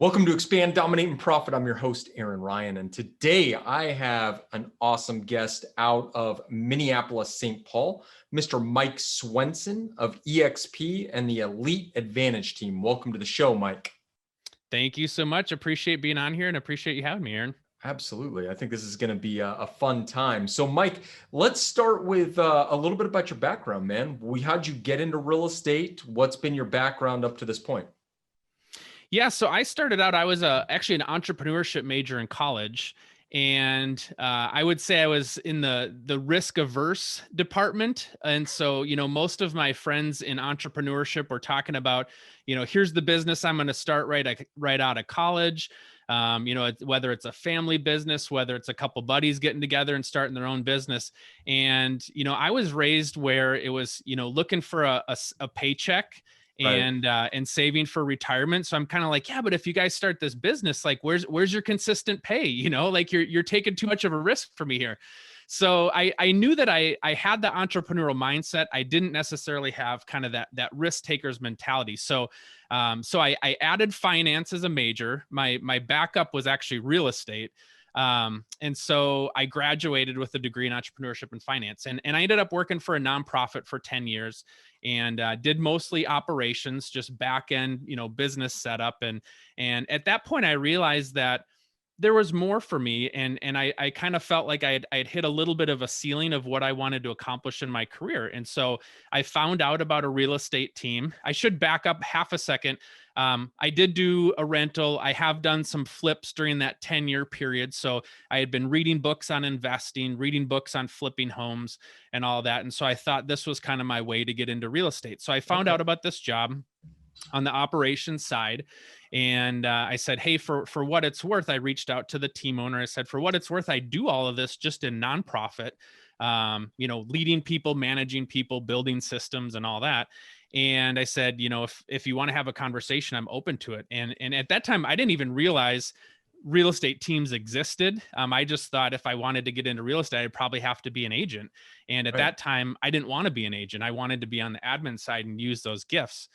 Welcome to Expand, Dominate, and Profit. I'm your host, Aaron Ryan, and today I have an awesome guest out of Minneapolis, St. Paul, Mr. Mike Swenson of EXP and the Elite Advantage team. Welcome to the show, Mike. Thank you so much. Appreciate being on here and appreciate you having me, Aaron. Absolutely. I think this is going to be a fun time. So, Mike, let's start with a little bit about your background, man. How'd you get into real estate? What's been your background up to this point? Yeah, so I started out, I was actually an entrepreneurship major in college. And I would say I was in the risk averse department. And so, most of my friends in entrepreneurship were talking about, here's the business I'm going to start right out of college. Whether it's a family business, whether it's a couple buddies getting together and starting their own business. And, I was raised where it was, looking for a paycheck Right. and saving for retirement. So I'm kind of like, yeah, but if you guys start this business, like where's your consistent pay? Like you're taking too much of a risk for me here. So I knew that I had the entrepreneurial mindset. I didn't necessarily have kind of that risk taker's mentality. So I added finance as a major. My backup was actually real estate. And so I graduated with a degree in entrepreneurship and finance, and I ended up working for a nonprofit for 10 years and did mostly operations, just back end, business setup. And at that point, I realized that there was more for me. And I kind of felt like I'd hit a little bit of a ceiling of what I wanted to accomplish in my career. And so I found out about a real estate team. I should back up half a second. I did do a rental. I have done some flips during that 10-year period. So I had been reading books on investing, reading books on flipping homes and all that. And so I thought this was kind of my way to get into real estate. So I found Okay. out about this job on the operations side. And I said, hey, for what it's worth, I reached out to the team owner. I said, for what it's worth, I do all of this just in nonprofit, leading people, managing people, building systems and all that. And I said, if you want to have a conversation, I'm open to it. And at that time, I didn't even realize real estate teams existed. I just thought if I wanted to get into real estate, I'd probably have to be an agent. And at Right. that time, I didn't want to be an agent. I wanted to be on the admin side and use those gifts.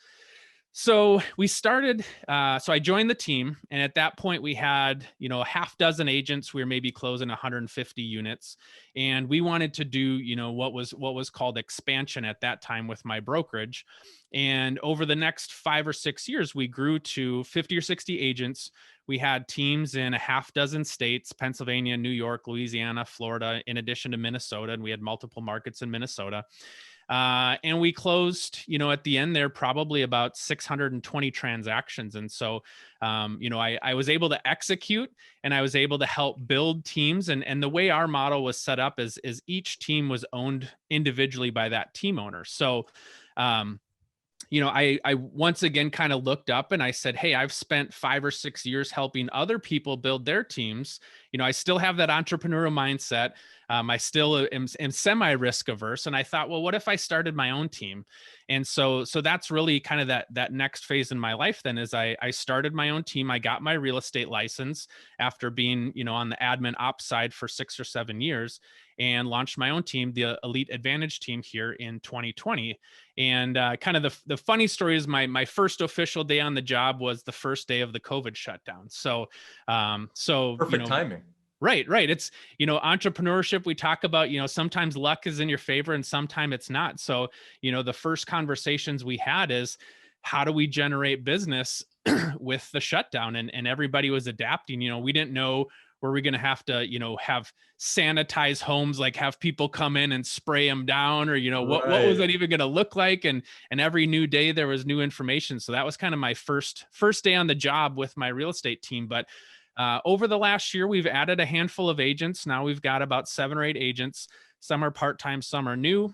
So we started, so I joined the team. And at that point we had, a half dozen agents. We were maybe closing 150 units. And we wanted to do, what was called expansion at that time with my brokerage. And over the next 5 or 6 years, we grew to 50 or 60 agents. We had teams in a half dozen states: Pennsylvania, New York, Louisiana, Florida, in addition to Minnesota. And we had multiple markets in Minnesota. And we closed, at the end there, probably about 620 transactions. And so, I was able to execute and I was able to help build teams. And the way our model was set up is each team was owned individually by that team owner. So, I once again kind of looked up and I said, hey, I've spent 5 or 6 years helping other people build their teams. I still have that entrepreneurial mindset. I still am semi risk averse. And I thought, well, what if I started my own team? And so that's really kind of that next phase in my life then is I started my own team. I got my real estate license after being, on the admin ops side for 6 or 7 years, and launched my own team, the Elite Advantage team, here in 2020. And kind of the funny story is my first official day on the job was the first day of the COVID shutdown. So Perfect timing. right. It's, entrepreneurship. We talk about, sometimes luck is in your favor and sometimes it's not. So, the first conversations we had is, how do we generate business with the shutdown? And everybody was adapting. We didn't know, were we going to have to, have sanitize homes, like have people come in and spray them down, or, what was Right. that even going to look like? And every new day there was new information. So that was kind of my first day on the job with my real estate team. But over the last year, we've added a handful of agents. Now we've got about 7 or 8 agents. Some are part-time, some are new,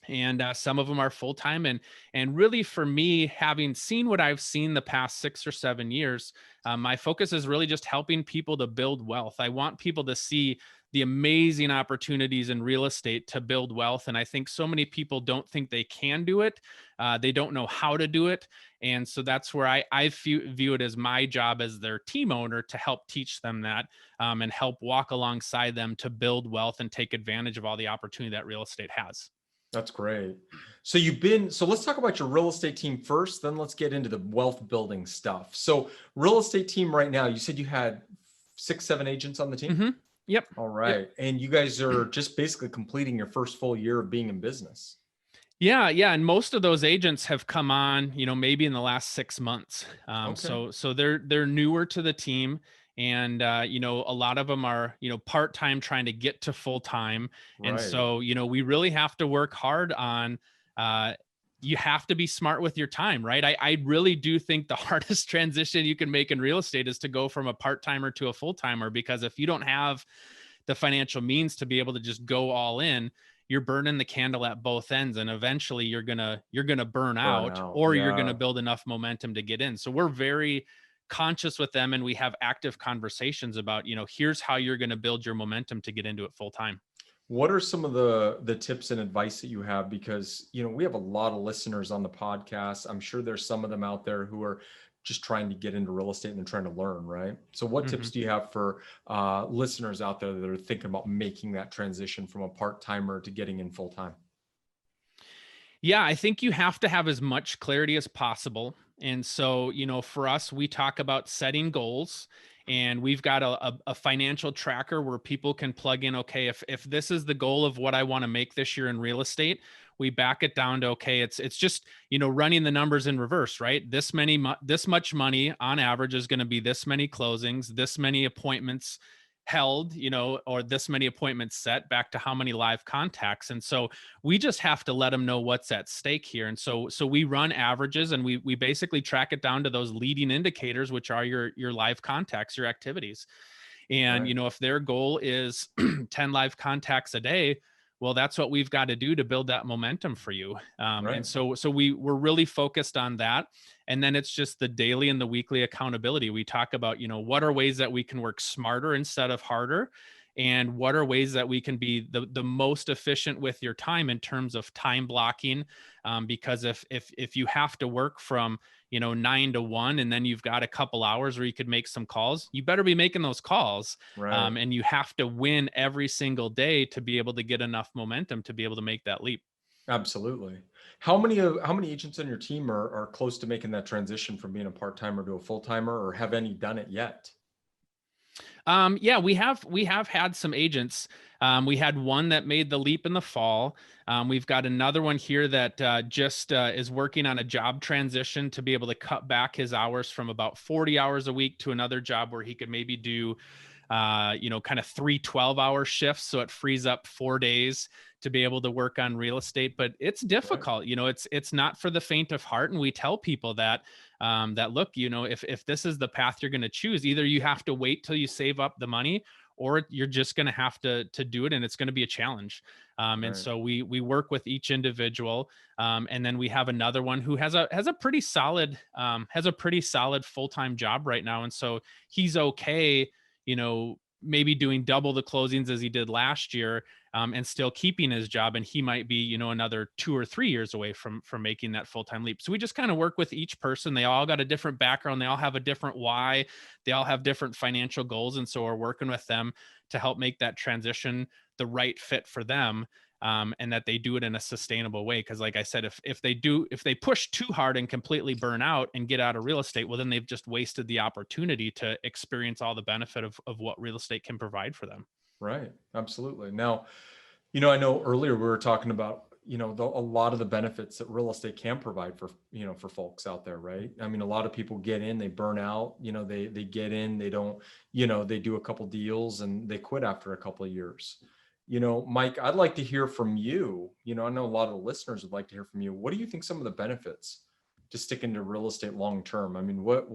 and some of them are full-time. And really, for me, having seen what I've seen the past 6 or 7 years, my focus is really just helping people to build wealth. I want people to see the amazing opportunities in real estate to build wealth. And I think so many people don't think they can do it. They don't know how to do it. And so that's where I view it as my job as their team owner to help teach them that, and help walk alongside them to build wealth and take advantage of all the opportunity that real estate has. That's great. So let's talk about your real estate team first, then let's get into the wealth building stuff. So real estate team right now, you said you had 6, 7 agents on the team? Mm-hmm. Yep. All Yep. right. And you guys are just basically completing your first full year of being in business. Yeah, yeah, and most of those agents have come on, maybe in the last 6 months. Okay. So they're newer to the team, and a lot of them are part time trying to get to full time, and Right. so we really have to work hard on. Uh, you have to be smart with your time, right? I really do think the hardest transition you can make in real estate is to go from a part timer to a full timer, because if you don't have the financial means to be able to just go all in, you're burning the candle at both ends, and eventually you're gonna burn Burn out, out. or you're gonna Yeah. build enough momentum to get in. So we're very conscious with them, and we have active conversations about, here's how you're going to build your momentum to get into it full time. What are some of the tips and advice that you have? Because, we have a lot of listeners on the podcast. I'm sure there's some of them out there who are just trying to get into real estate and they're trying to learn, right? So what Mm-hmm. tips do you have for listeners out there that are thinking about making that transition from a part-timer to getting in full time? Yeah, I think you have to have as much clarity as possible. And so, for us, we talk about setting goals, and we've got a financial tracker where people can plug in, okay, if this is the goal of what I want to make this year in real estate, we back it down to, okay, it's just, running the numbers in reverse, right? This much money on average is going to be this many closings, this many appointments held, or this many appointments set, back to how many live contacts. And so we just have to let them know what's at stake here. And so we run averages, and we basically track it down to those leading indicators, which are your live contacts, your activities. And Right. if their goal is 10 live contacts a day, well, that's what we've got to do to build that momentum for you. And Right. so we're really focused on that. And then it's just the daily and the weekly accountability. We talk about, what are ways that we can work smarter instead of harder, and what are ways that we can be the most efficient with your time in terms of time blocking. Because if you have to work from 9 to 1, and then you've got a couple hours where you could make some calls, you better be making those calls. Right. And you have to win every single day to be able to get enough momentum to be able to make that leap. Absolutely. How many agents on your team are close to making that transition from being a part-timer to a full-timer, or have any done it yet? Yeah, we have had some agents. We had one that made the leap in the fall. We've got another one here that just is working on a job transition to be able to cut back his hours from about 40 hours a week to another job where he could maybe do kind of 3 12-hour shifts. So it frees up 4 days to be able to work on real estate. But it's Right. difficult. It's not for the faint of heart. And we tell people that, look, if this is the path you're going to choose, either you have to wait till you save up the money, or you're just going to have to do it, and it's going to be a challenge. And Right. so we work with each individual, and then we have another one who has a pretty solid full-time job right now, and so he's okay, maybe doing double the closings as he did last year, and still keeping his job. And he might be, another 2 or 3 years away from making that full-time leap. So we just kind of work with each person. They all got a different background. They all have a different why. They all have different financial goals. And so we're working with them to help make that transition the right fit for them. And that they do it in a sustainable way. Because like I said, if they push too hard and completely burn out and get out of real estate, well, then they've just wasted the opportunity to experience all the benefit of what real estate can provide for them. Right. Absolutely. Now, I know earlier we were talking about, a lot of the benefits that real estate can provide for, for folks out there, right? I mean, a lot of people get in, they burn out, they get in, they don't, they do a couple deals and they quit after a couple of years. Mike, I'd like to hear from you. I know a lot of the listeners would like to hear from you. What do you think some of the benefits to sticking to real estate long term? I mean, what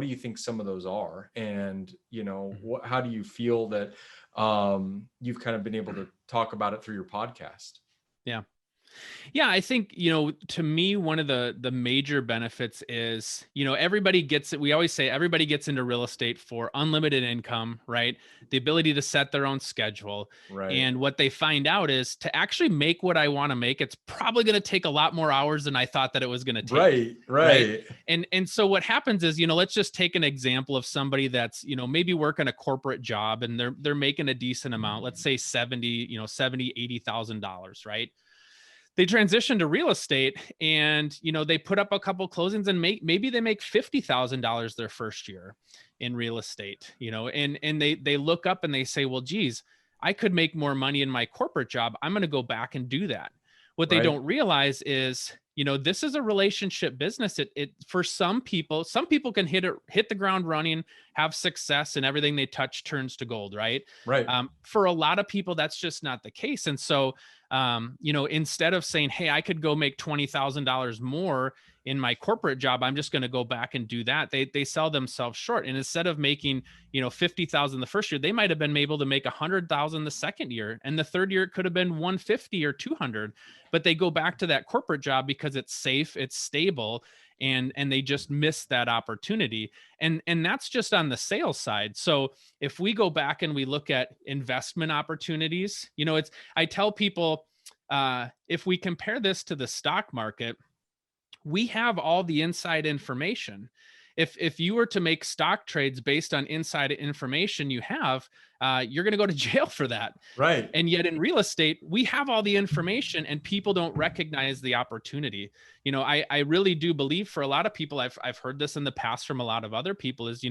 do you think some of those are? And, how do you feel that you've kind of been able to talk about it through your podcast? Yeah. Yeah, I think, to me, one of the major benefits is, everybody gets it. We always say everybody gets into real estate for unlimited income, right? The ability to set their own schedule. Right. And what they find out is, to actually make what I want to make, it's probably going to take a lot more hours than I thought that it was going to take. Right. Right. Right. And so what happens is, let's just take an example of somebody that's, maybe working a corporate job, and they're making a decent amount, let's say 70, $70,000, $80,000, right? they transition to real estate, and they put up a couple closings, and maybe they make $50,000 their first year in real estate, and they look up and they say, well, geez, I could make more money in my corporate job. I'm going to go back and do that. What they Right. don't realize is, this is a relationship business. It for some people can hit the ground running, have success, and everything they touch turns to gold, right? Right. For a lot of people, that's just not the case. And so, instead of saying, hey, I could go make $20,000 more in my corporate job, I'm just going to go back and do that. They sell themselves short. And instead of making, 50,000 the first year, they might have been able to make 100,000 the second year. And the third year, it could have been 150 or 200, but they go back to that corporate job because it's safe, it's stable, and they just miss that opportunity. And that's just on the sales side. So if we go back and we look at investment opportunities, I tell people, if we compare this to the stock market, we have all the inside information. If you were to make stock trades based on inside information you have, you're going to go to jail for that. Right. And yet in real estate, we have all the information and people don't recognize the opportunity. I really do believe, for a lot of people, I've heard this in the past from a lot of other people, is,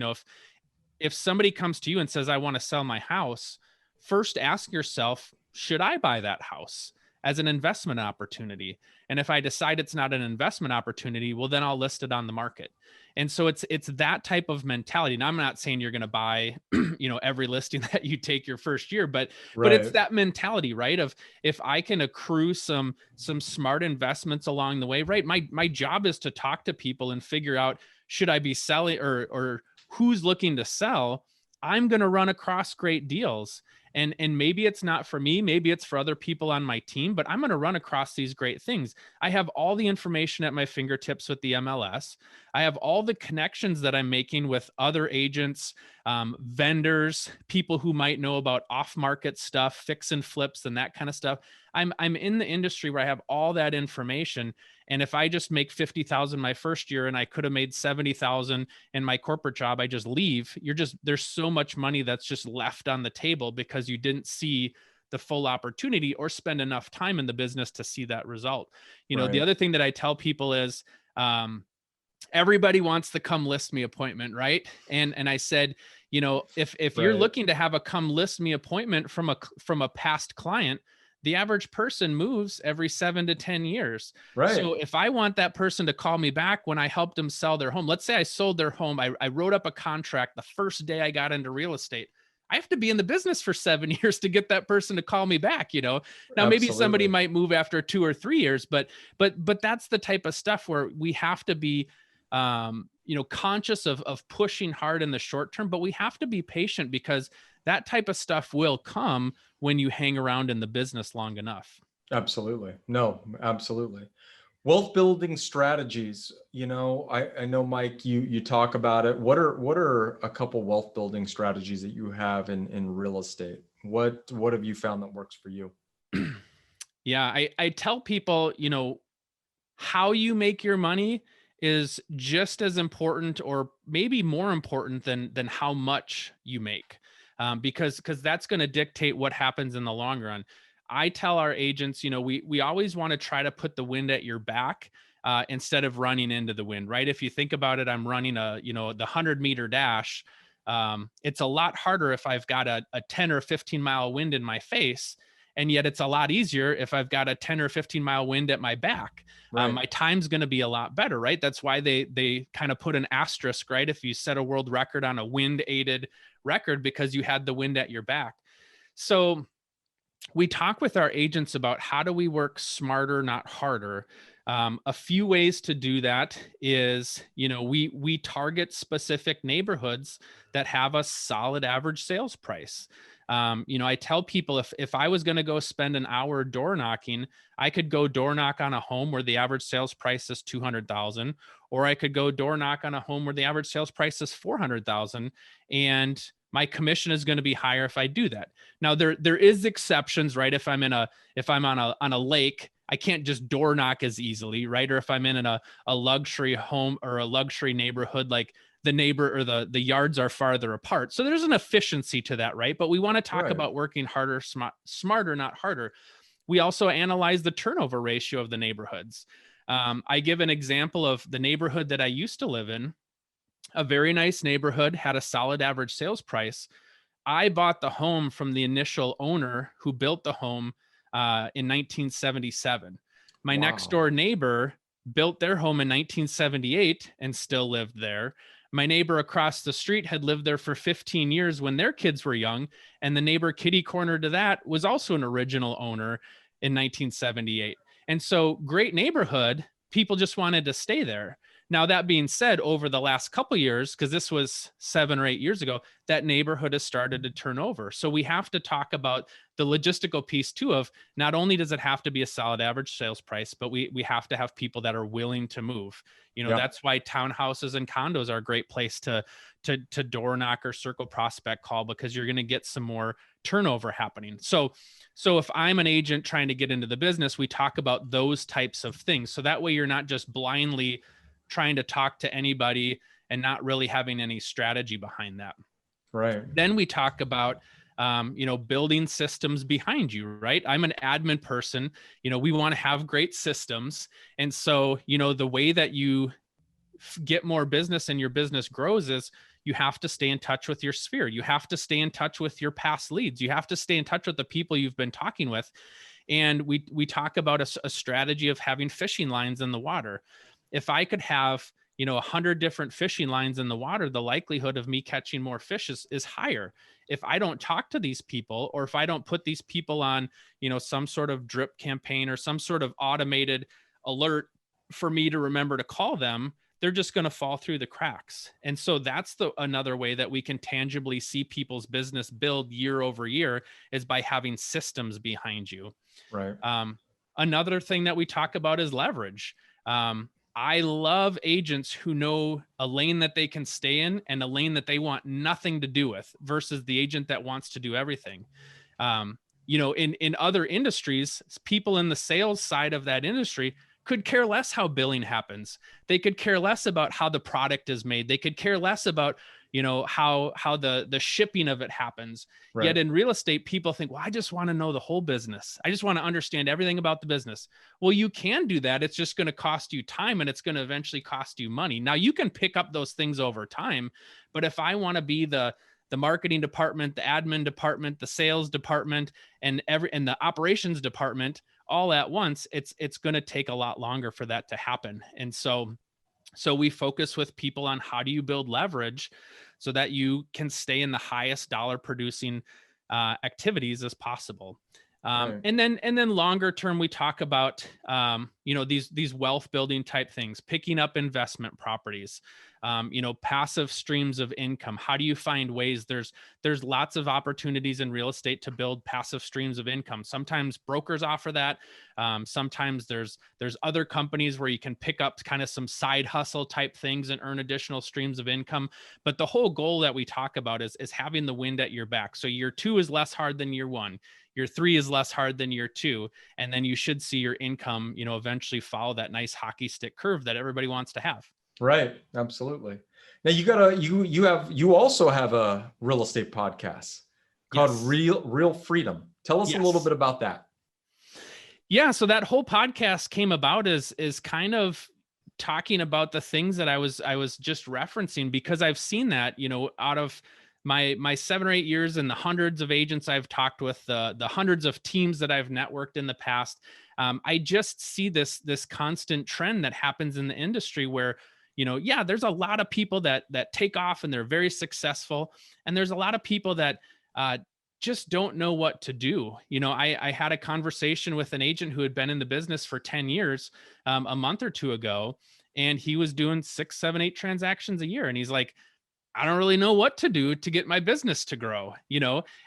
if somebody comes to you and says, I want to sell my house, first ask yourself, should I buy that house as an investment opportunity? And if I decide it's not an investment opportunity, well, then I'll list it on the market. And so it's that type of mentality. Now, I'm not saying you're going to buy, every listing that you take your first year, but it's Right. that mentality, right? Of, if I can accrue some smart investments along the way, right? My job is to talk to people and figure out, should I be selling, or who's looking to sell? I'm going to run across great deals. And maybe it's not for me, maybe it's for other people on my team, but I'm going to run across these great things. I have all the information at my fingertips with the MLS. I have all the connections that I'm making with other agents, vendors, people who might know about off-market stuff, fix and flips, and that kind of stuff. I'm in the industry where I have all that information. And if I just make 50,000 my first year and I could have made 70,000 in my corporate job, I just leave. There's so much money that's just left on the table because you didn't see the full opportunity or spend enough time in the business to see that result. The Right. other thing that I tell people is, everybody wants the come list me appointment, right? And I said, if you're Right. looking to have a come list me appointment from a past client, the average person moves every 7 to 10 years. Right. So if I want that person to call me back when I helped them sell their home, let's say I sold their home, I wrote up a contract the first day I got into real estate. I have to be in the business for 7 years to get that person to call me back. Now maybe somebody Absolutely. might move after 2 or 3 years, but that's the type of stuff where we have to be, conscious of pushing hard in the short term, but we have to be patient, because that type of stuff will come when you hang around in the business long enough. Absolutely. No, absolutely. Wealth building strategies. I know, Mike, you talk about it. What are a couple wealth building strategies that you have in real estate? What have you found that works for you? Yeah, I tell people, how you make your money is just as important, or maybe more important, than how much you make, because that's going to dictate what happens in the long run. I tell our agents, we always want to try to put the wind at your back, instead of running into the wind, right? If you think about it, I'm running the 100-meter dash. It's a lot harder if I've got a 10 or 15-mile wind in my face. And yet it's a lot easier if I've got a 10 or 15-mile wind at my back. Right. My time's going to be a lot better, right? That's why they kind of put an asterisk, right? If you set a world record on a wind aided record, because you had the wind at your back. So we talk with our agents about, how do we work smarter, not harder. A few ways to do that is, we target specific neighborhoods that have a solid average sales price. I tell people, if I was going to go spend an hour door knocking, I could go door knock on a home where the average sales price is 200,000, or I could go door knock on a home where the average sales price is 400,000, and my commission is going to be higher if I do that. Now there is exceptions, right? If I'm on a lake, I can't just door knock as easily, right? Or if I'm in a luxury home or a luxury neighborhood, like the neighbor or the yards are farther apart. So there's an efficiency to that, right? But we want to talk Right. about working harder, smarter, not harder. we also analyze the turnover ratio of the neighborhoods. I give an example of the neighborhood that I used to live in, a very nice neighborhood, had a solid average sales price. I bought the home from the initial owner who built the home in 1977. My next Wow. door neighbor built their home in 1978 and still lived there. My neighbor across the street had lived there for 15 years when their kids were young. And the neighbor kitty corner to that was also an original owner in 1978. And so, great neighborhood, people just wanted to stay there. Now, that being said, over the last couple years, because this was 7 or 8 years ago, that neighborhood has started to turn over. So we have to talk about the logistical piece too of not only does it have to be a solid average sales price, but we have to have people that are willing to move. Yeah. That's why townhouses and condos are a great place to door knock or circle prospect call, because you're going to get some more turnover happening. So if I'm an agent trying to get into the business, we talk about those types of things. So that way you're not just blindly trying to talk to anybody and not really having any strategy behind that. Right. Then we talk about, building systems behind you, right? I'm an admin person. We want to have great systems. And so, the way that you get more business and your business grows is you have to stay in touch with your sphere. You have to stay in touch with your past leads. You have to stay in touch with the people you've been talking with. And we talk about a strategy of having fishing lines in the water. If I could have 100 different fishing lines in the water, the likelihood of me catching more fish is higher. If I don't talk to these people, or if I don't put these people on some sort of drip campaign or some sort of automated alert for me to remember to call them, they're just going to fall through the cracks. And so that's another way that we can tangibly see people's business build year over year, is by having systems behind you. Right. Another thing that we talk about is leverage. I love agents who know a lane that they can stay in and a lane that they want nothing to do with, versus the agent that wants to do everything. In other industries, people in the sales side of that industry could care less how billing happens. They could care less about how the product is made. They could care less about how the shipping of it happens. Right. Yet in real estate, people think, well, I just want to know the whole business. I just want to understand everything about the business. Well, you can do that. It's just going to cost you time, and it's going to eventually cost you money. Now, you can pick up those things over time, but if I want to be the marketing department, the admin department, the sales department, and the operations department all at once, it's going to take a lot longer for that to happen. And so we focus with people on how do you build leverage so that you can stay in the highest dollar producing activities as possible. Right. And then longer term, we talk about these wealth building type things, picking up investment properties, passive streams of income. How do you find ways? There's lots of opportunities in real estate to build passive streams of income. Sometimes brokers offer that. Sometimes there's other companies where you can pick up kind of some side hustle type things and earn additional streams of income. But the whole goal that we talk about is having the wind at your back. So year 2 is less hard than year 1. Year 3 is less hard than year 2. And then you should see your income, eventually follow that nice hockey stick curve that everybody wants to have. Right. Absolutely. Now you also have a real estate podcast called Yes. Real Freedom. Tell us a little bit about that. Yeah. So that whole podcast came about is kind of talking about the things that I was just referencing, because I've seen that, out of my 7 or 8 years and the hundreds of agents I've talked with, the hundreds of teams that I've networked in the past. I just see this constant trend that happens in the industry where, there's a lot of people that take off and they're very successful. And there's a lot of people that just don't know what to do. I had a conversation with an agent who had been in the business for 10 years a month or two ago, and he was doing 6, 7, 8 transactions a year. And he's like, I don't really know what to do to get my business to grow,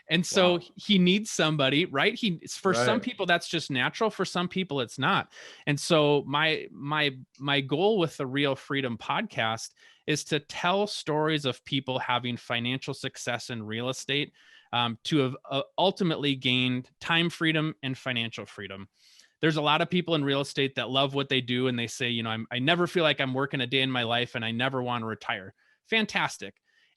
And so Wow. he needs somebody, right? For some Right. people that's just natural. For some people it's not. And so my goal with the Real Freedom podcast is to tell stories of people having financial success in real estate, to have ultimately gained time freedom and financial freedom. There's a lot of people in real estate that love what they do, and they say, I never feel like I'm working a day in my life, and I never want to retire. Fantastic.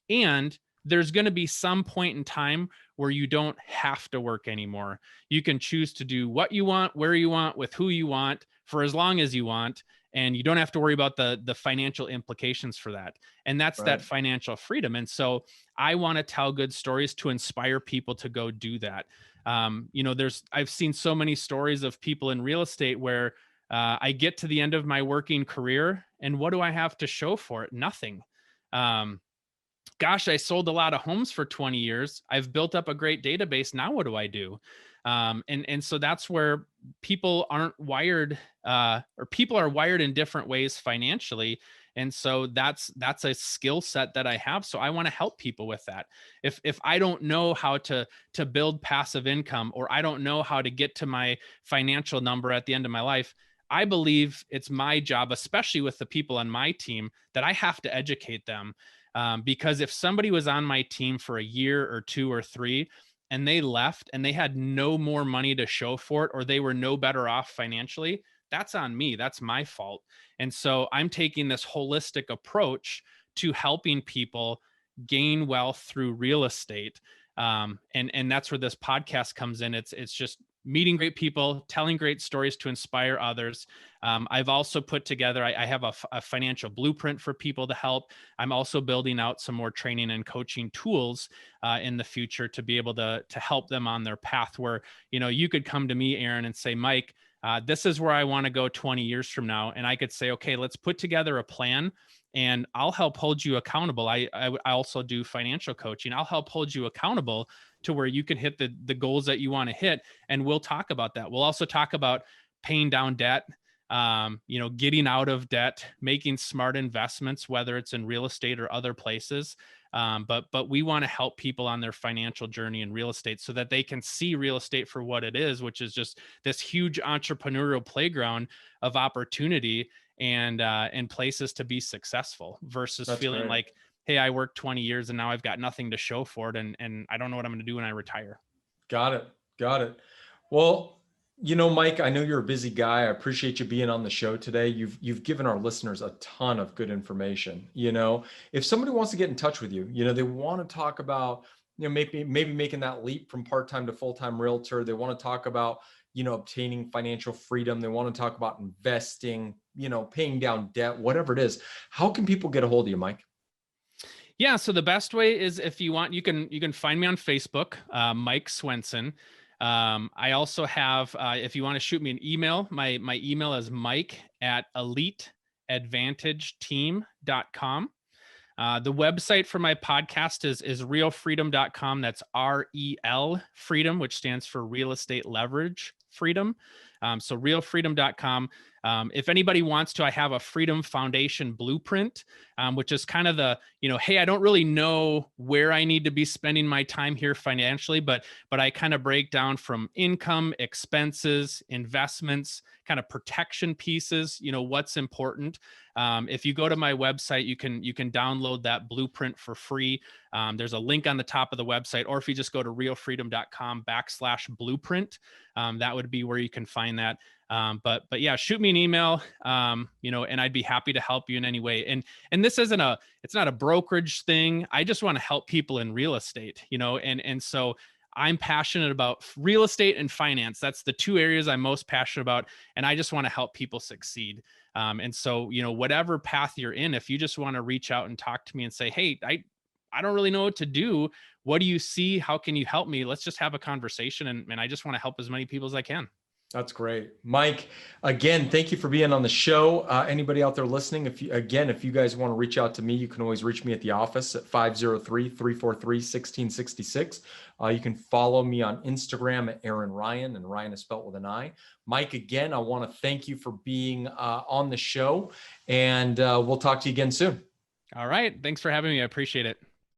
And there's going to be some point in time where you don't have to work anymore. You can choose to do what you want, where you want, with who you want, for as long as you want, and you don't have to worry about the financial implications for that. And that's that Right. financial freedom. And so I want to tell good stories to inspire people to go do that. I've seen so many stories of people in real estate where I get to the end of my working career, and what do I have to show for it? Nothing. Um, Gosh, I sold a lot of homes for 20 years. I've built up a great database. Now what do I do? And so that's where people aren't wired, or people are wired in different ways financially. And so that's a skill set that I have. So I want to help people with that. If I don't know how to build passive income, or I don't know how to get to my financial number at the end of my life, I believe it's my job, especially with the people on my team, that I have to educate them. Because if somebody was on my team for a year or two or three and they left and they had no more money to show for it, or they were no better off financially, that's on me. That's my fault. And so I'm taking this holistic approach to helping people gain wealth through real estate. And that's where this podcast comes in. It's just meeting great people, telling great stories to inspire others. I've also put together, I have a financial blueprint for people to help. I'm also building out some more training and coaching tools in the future to be able to help them on their path where, you could come to me, Aaron, and say, Mike, this is where I want to go 20 years from now. And I could say, okay, let's put together a plan and I'll help hold you accountable. I also do financial coaching. I'll help hold you accountable to where you can hit the goals that you want to hit. And we'll talk about that. We'll also talk about paying down debt, getting out of debt, making smart investments, whether it's in real estate or other places. But we want to help people on their financial journey in real estate so that they can see real estate for what it is, which is just this huge entrepreneurial playground of opportunity and places to be successful versus That's feeling great. like, hey, I worked 20 years and now I've got nothing to show for it, and I don't know what I'm going to do when I retire. Got it. Got it. Well, Mike, I know you're a busy guy. I appreciate you being on the show today. You've given our listeners a ton of good information. If somebody wants to get in touch with you, they want to talk about, maybe making that leap from part-time to full-time realtor. They want to talk about, obtaining financial freedom. They want to talk about investing, paying down debt, whatever it is. How can people get a hold of you, Mike? Yeah, so the best way is, if you want, you can find me on Facebook, Mike Swenson. I also have, if you want to shoot me an email, my email is mike@eliteadvantageteam.com. The website for my podcast is realfreedom.com. That's REL Freedom, which stands for Real Estate Leverage Freedom. So realfreedom.com. If anybody wants to, I have a Freedom Foundation blueprint, which is kind of the, hey, I don't really know where I need to be spending my time here financially, but I kind of break down from income, expenses, investments, kind of protection pieces, what's important. If you go to my website, you can download that blueprint for free. There's a link on the top of the website, or if you just go to realfreedom.com/blueprint, that would be where you can find that. But yeah, shoot me an email, and I'd be happy to help you in any way. And this isn't it's not a brokerage thing. I just want to help people in real estate, and so I'm passionate about real estate and finance. That's the two areas I'm most passionate about. And I just want to help people succeed. And so, whatever path you're in, if you just want to reach out and talk to me and say, hey, I don't really know what to do. What do you see? How can you help me? Let's just have a conversation. And I just want to help as many people as I can. That's great. Mike, again, thank you for being on the show. Anybody out there listening, if you guys want to reach out to me, you can always reach me at the office at 503-343-1666. You can follow me on Instagram at Aaron Ryan, and Ryan is spelled with an I. Mike, again, I want to thank you for being on the show, and we'll talk to you again soon. All right. Thanks for having me. I appreciate it.